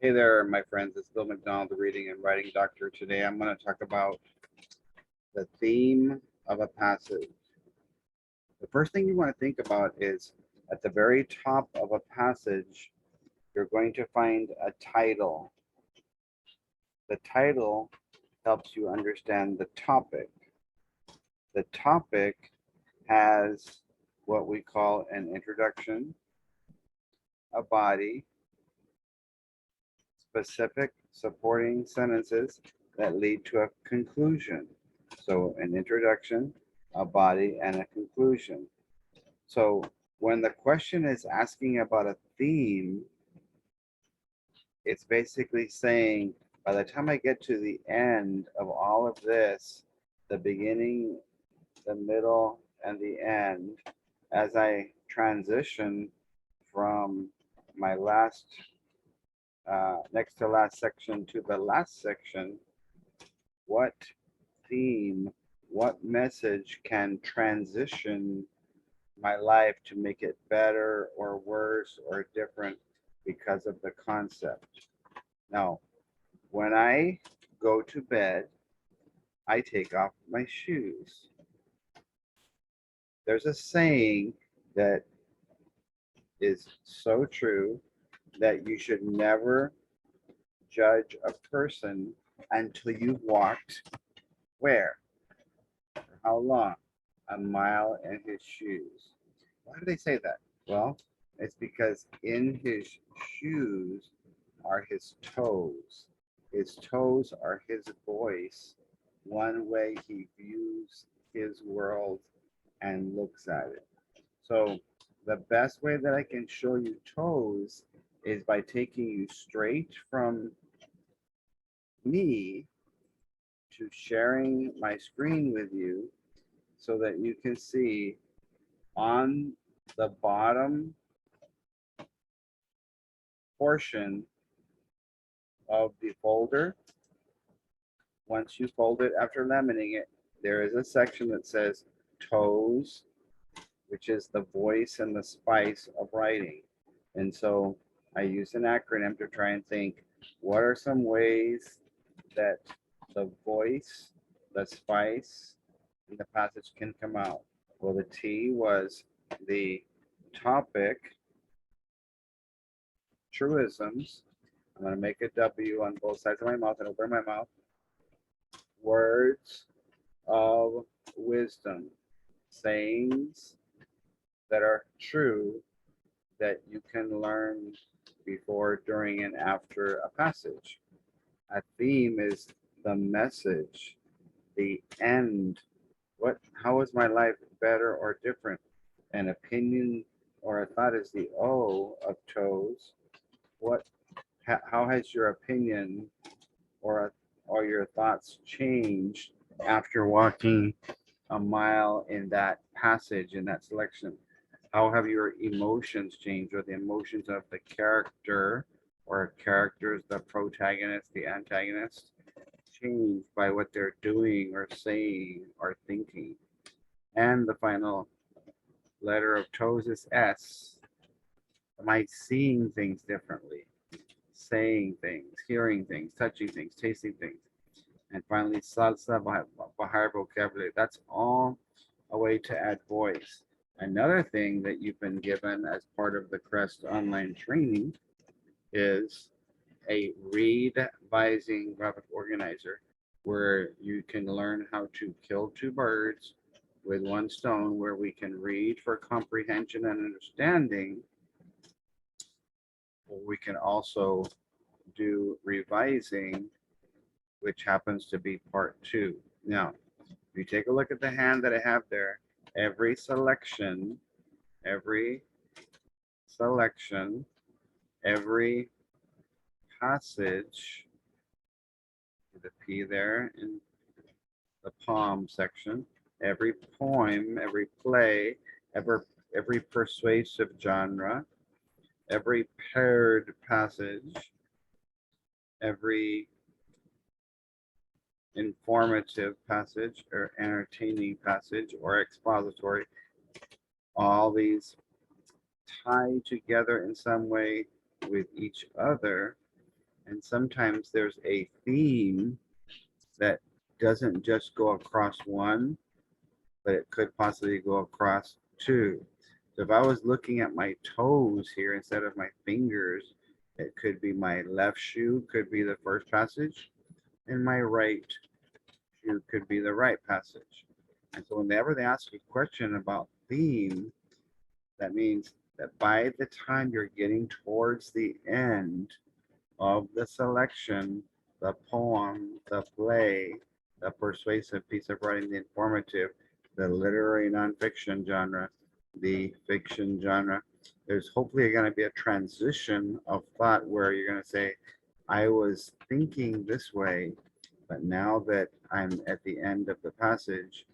Hey there, my friends. It's Bill MacDonald, the reading and writing doctor. Today I'm going to talk about the theme of a passage. The first thing you want to think about is at the very top of a passage, you're going to find a title. The title helps you understand the topic. The topic has what we call an introduction, a body, specific supporting sentences that lead to a conclusion. So, an introduction, a body, and a conclusion. So, when the question is asking about a theme, it's basically saying by the time I get to the end of all of this, the beginning, the middle, and the end, as I transition from my last next to last section to the last section, what theme, what message can transition my life to make it better or worse or different because of the concept. Now, when I go to bed, I take off my shoes. There's a saying that is so true that you should never judge a person until you've walked where? How long? A mile in his shoes. Why do they say that? Well, it's because in his shoes are his toes. His toes are his voice, one way he views his world and looks at it. So, the best way that I can show you toes is by taking you straight from me to sharing my screen with you so that you can see on the bottom portion of the folder. Once you fold it after laminating it, there is a section that says toes, which is the voice and the spice of writing. And so I use an acronym to try and think what are some ways that the voice, the spice, and the passage can come out. Well, the T was the topic, truisms. I'm going to make a W on both sides of my mouth and open my mouth. Words of wisdom, sayings that are true that you can learn before, during, and after a passage. A theme is the message, the end. How is my life better or different? An opinion or a thought is the O of toes. What how has your opinion or your thoughts changed after walking a mile in that passage, in that selection? How have your emotions changed, or the emotions of the character or characters, the protagonist, the antagonist, changed by what they're doing or saying or thinking? And the final letter of toes is S. Am I seeing things differently? Saying things, hearing things, touching things, tasting things. And finally, salsa bahar vocabulary. That's all a way to add voice. Another thing that you've been given as part of the CREST online training is a read-vising graphic organizer where you can learn how to kill two birds with one stone, where we can read for comprehension and understanding. We can also do revising, which happens to be part 2. Now, if you take a look at the hand that I have there, every selection, every passage, the P there in the poem section, every poem, every play, every persuasive genre, every paired passage, every informative passage or entertaining passage or expository, all these tie together in some way with each other And sometimes there's a theme that doesn't just go across one, but it could possibly go across two. So if I was looking at my toes here instead of my fingers, it could be my left shoe could be the first passage, and my right shoe could be the right passage. And so whenever they ask a question about theme, that means that by the time you're getting towards the end of the selection, the poem, the play, the persuasive piece of writing, the informative, the literary nonfiction genre, the fiction genre, there's hopefully going to be a transition of thought where you're going to say, I was thinking this way, but now that I'm at the end of the passage,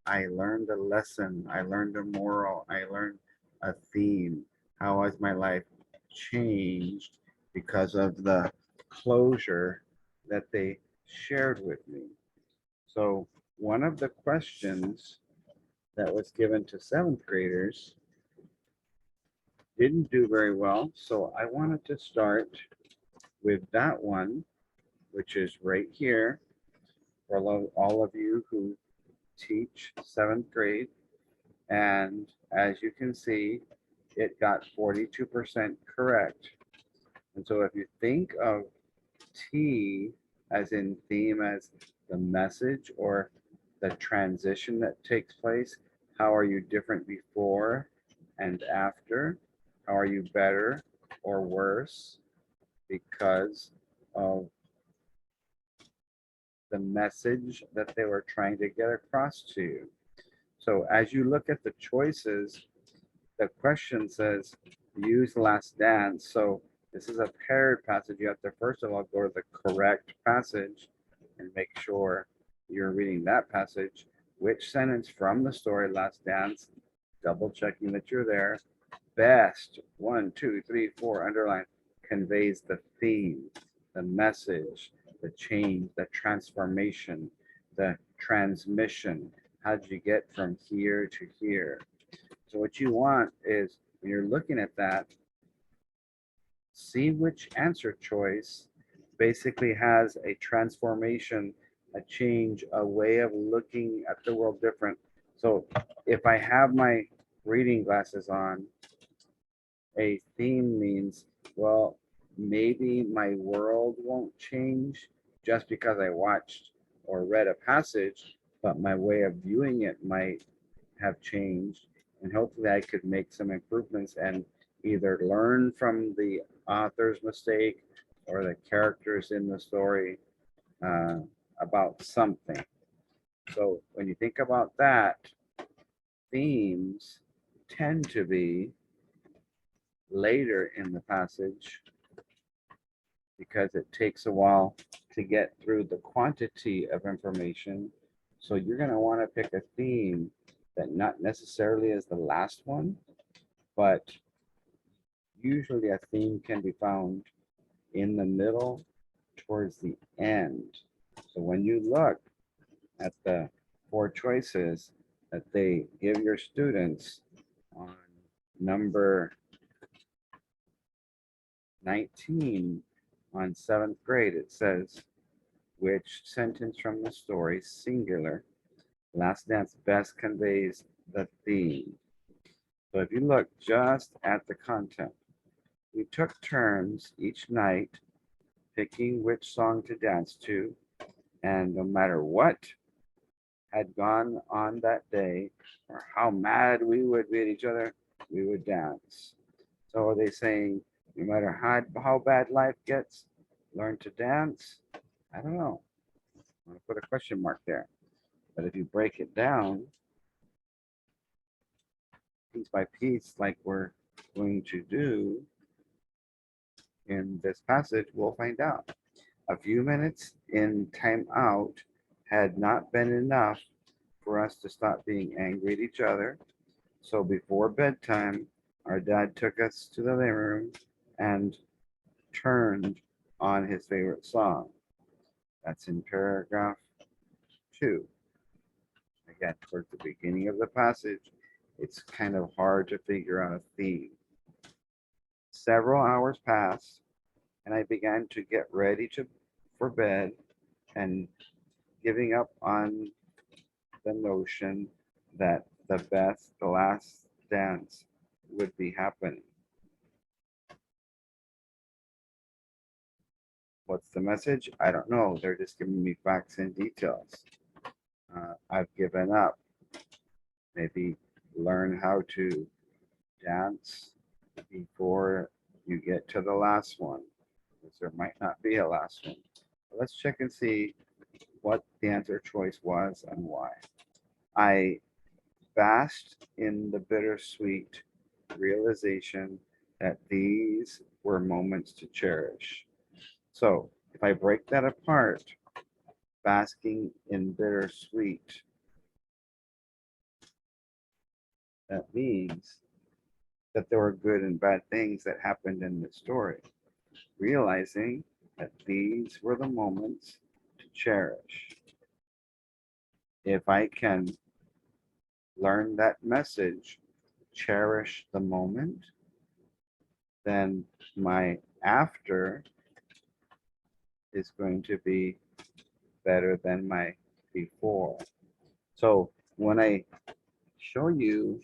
I learned a lesson, I learned a moral, I learned a theme. How has my life changed because of the closure that they shared with me? So, one of the questions that was given to seventh graders didn't do very well. So, I wanted to start with that one, which is right here for all of you who teach seventh grade. And as you can see, it got 42% correct. And so if you think of T as in theme as the message or the transition that takes place, how are you different before and after? How are you better or worse because of the message that they were trying to get across to you? So as you look at the choices, the question says use last dance. So this is a paired passage. You have to first of all go to the correct passage and make sure you're reading that passage. Which sentence from the story Last Dance, double checking that you're there, best, 1, 2, 3, 4, underline, conveys the theme, the message, the change, the transformation, the transmission. How did you get from here to here? So what you want is when you're looking at that, see which answer choice basically has a transformation, a change, a way of looking at the world different. So if I have my reading glasses on, a theme means, well, maybe my world won't change just because I watched or read a passage, but my way of viewing it might have changed. And hopefully I could make some improvements and either learn from the author's mistake or the characters in the story uh, about something. So when you think about that, themes tend to be later in the passage because it takes a while to get through the quantity of information. So you're going to want to pick a theme that not necessarily is the last one, but usually a theme can be found in the middle towards the end. So when you look at the 4 choices that they give your students on number 19 on 7th grade, it says, which sentence from the story, singular, Last Dance best conveys the theme? So if you look just at the content, we took turns each night picking which song to dance to, and no matter what had gone on that day or how mad we would be at each other, we would dance. So are they saying, no matter how bad life gets, learn to dance? I don't know. I'm going to put a question mark there. But if you break it down piece by piece, like we're going to do in this passage, we'll find out. A few minutes in timeout had not been enough for us to stop being angry at each other. So before bedtime, our dad took us to the living room and turned on his favorite song. That's in paragraph 2. Again, towards the beginning of the passage, it's kind of hard to figure out a theme. Several hours passed, and I began to get ready for bed and giving up on the notion that the last dance would be happening. What's the message? I don't know. They're just giving me facts and details. I've given up. Maybe learn how to dance before you get to the last one, because there might not be a last one. Let's check and see what the answer choice was and why. I basked in the bittersweet realization that these were moments to cherish. So if I break that apart, basking in bittersweet, that means that there were good and bad things that happened in the story, realizing that these were the moments to cherish. If I can learn that message, cherish the moment, then my after is going to be better than my before. So when I show you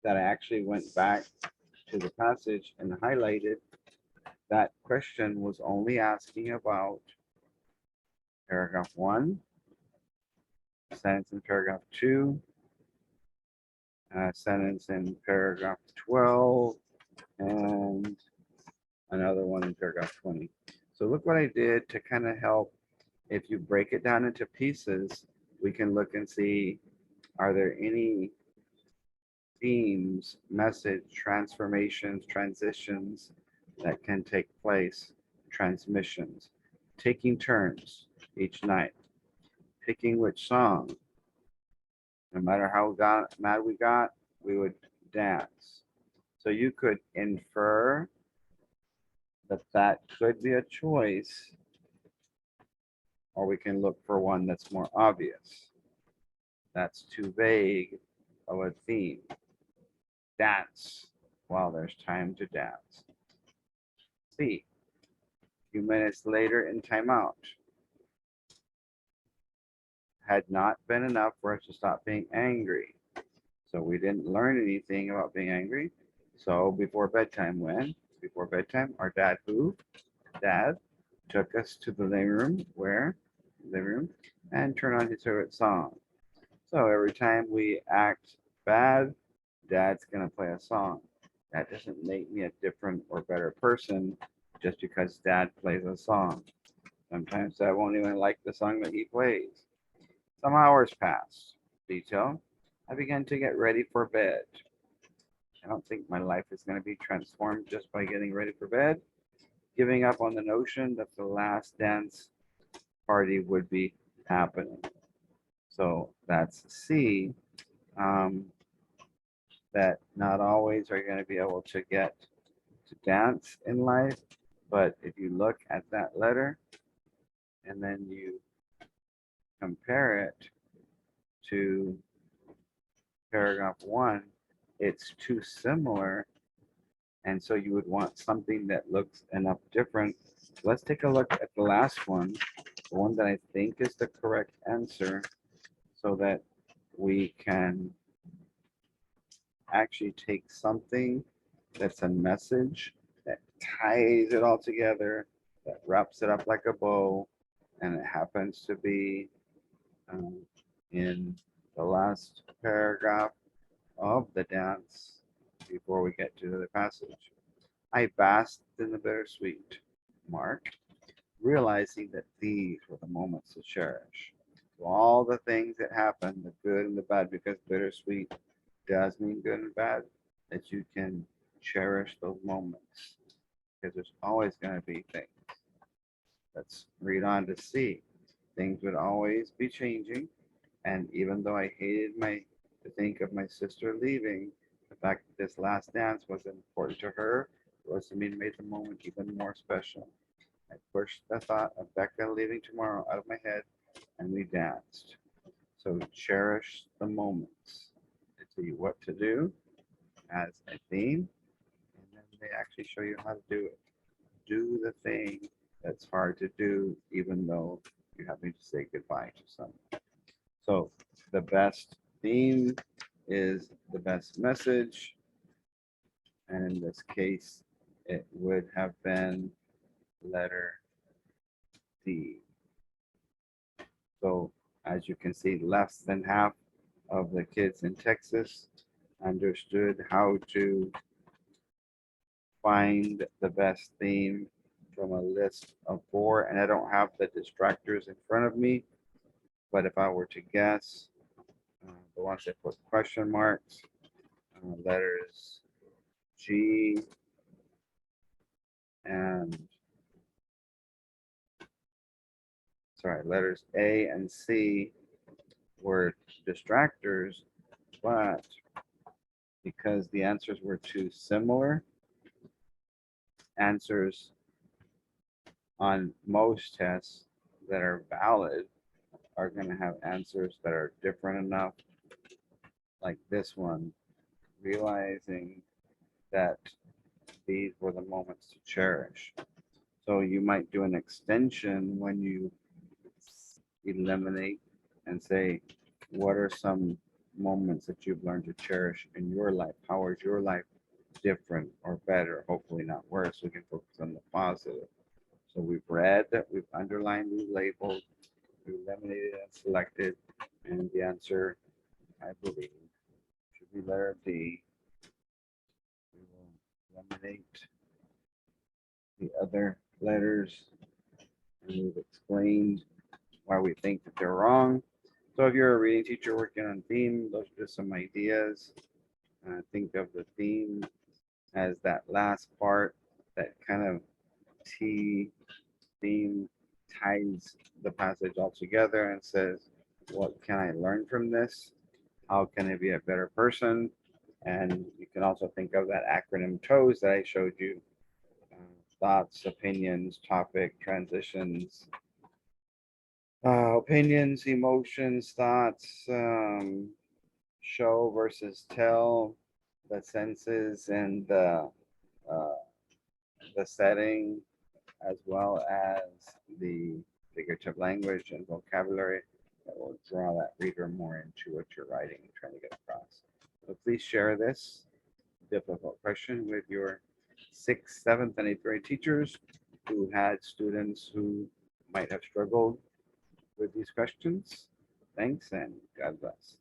that I actually went back to the passage and highlighted, that question was only asking about paragraph 1, sentence in paragraph 2, sentence in paragraph 12, and another one in paragraph 20. So look what I did to kind of help. If you break it down into pieces, we can look and see, are there any themes, message, transformations, transitions that can take place, transmissions, taking turns each night, picking which song. No matter how mad we got, we would dance. So you could infer that that could be a choice, or we can look for one that's more obvious. That's too vague of a theme. Dance while there's time to dance. C, a few minutes later in timeout. Had not been enough for us to stop being angry. So we didn't learn anything about being angry. So before bedtime, before bedtime, our dad took us to the living room, and turned on his favorite song. So every time we act bad, Dad's gonna play a song. That doesn't make me a different or better person just because Dad plays a song. Sometimes I won't even like the song that he plays. Some hours passed. Detail. I began to get ready for bed. I don't think my life is going to be transformed just by getting ready for bed. Giving up on the notion that the last dance party would be happening. So that's C. That not always are you going to be able to get to dance in life, but if you look at that letter and then you compare it to paragraph 1, it's too similar, and so you would want something that looks enough different. Let's take a look at the last one, the one that I think is the correct answer, so that we can actually take something that's a message that ties it all together, that wraps it up like a bow, and it happens to be in the last paragraph of the dance before we get to the passage. I basked in the bittersweet, Mark, realizing that these were the moments to cherish. So all the things that happen, the good and the bad, because bittersweet does mean good and bad, that you can cherish those moments, because there's always going to be things. Let's read on to see. Things would always be changing, and even though I hated to think of my sister leaving, the fact that this last dance was important to her was to me made the moment even more special. I pushed the thought of Becca leaving tomorrow out of my head, and we danced. So cherish the moments. They tell you what to do as a theme, and then they actually show you how to do it. do the thing that's hard to do, even though you're having to say goodbye to someone. So the best theme is the best message. And in this case, it would have been letter D. So as you can see, less than half of the kids in Texas understood how to find the best theme from a list of 4. And I don't have the distractors in front of me, but if I were to guess, the ones that put question marks, letters G and letters A and C were distractors, but because the answers were too similar, answers on most tests that are valid are going to have answers that are different enough, like this one, realizing that these were the moments to cherish. So you might do an extension when you eliminate and say, what are some moments that you've learned to cherish in your life? How is your life different or better? Hopefully not worse. We can focus on the positive. So we've read, we've underlined, we've labeled, we've eliminated and selected, and the answer, I believe, should be letter D. We will eliminate the other letters, and we've explained why we think that they're wrong. So if you're a reading teacher working on theme, those are just some ideas. Think of the theme as that last part, that kind of T theme ties the passage all together and says, what can I learn from this? How can I be a better person? And you can also think of that acronym TOES that I showed you. Thoughts, opinions, topic, transitions, opinions, emotions, thoughts, show versus tell, the senses and the setting, as well as the figurative language and vocabulary that will draw that reader more into what you're writing and trying to get across. So please share this difficult question with your 6th, 7th, and 8th grade teachers who had students who might have struggled with these questions. Thanks and God bless.